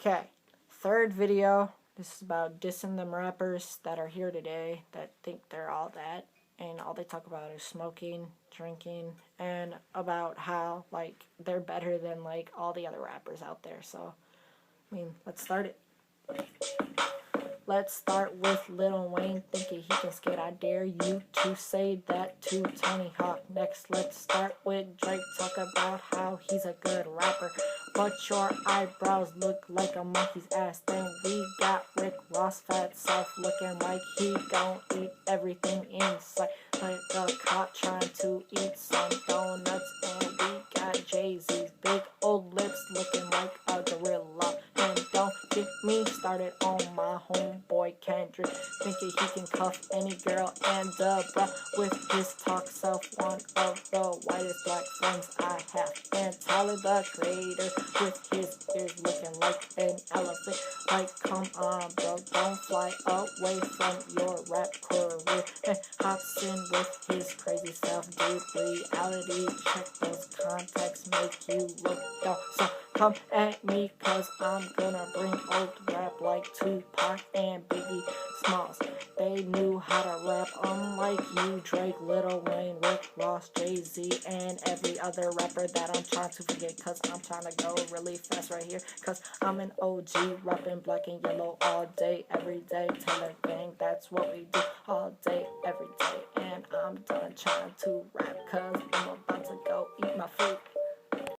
Okay, third video. This is about dissing them rappers that are here today that think they're all that, and all they talk about is smoking, drinking, and about how, like, they're better than, like, all the other rappers out there. So, I mean, let's start it. Let's start with Lil Wayne thinking he can skate. I dare you to say that to Tony Hawk. Next, let's start with Drake. Talk about how he's a good rapper, but your eyebrows look like a monkey's ass. Then we got Rick Ross, fat south, looking like he gon' eat everything in sight, like a cop trying to eat some donuts. And we got Jay-Z's big old lips, looking like a gorilla. And don't get me started on my homeboy Kendrick, thinking he can cuff any girl and bruh with his talk self, one of the whitest black friends I have. And Tyler the Creator with his ears looking like an elephant. Like, come on, bro, don't fly away from your rap career. And hops in with his crazy self, dude. Reality check, those contacts make you look dumb. So come at me, cause I'm gonna bring old rap like Tupac and Biggie Smalls. They knew how to rap, unlike you, Drake, Lil Wayne, Rick Ross, Jay-Z, and every other rapper that I'm trying to forget, cause I'm trying to go really fast right here, cause I'm an OG, rapping black and yellow all day, every day. Taylor Gang, that's what we do all day, every day. And I'm done trying to rap, cause I'm about to go eat my food.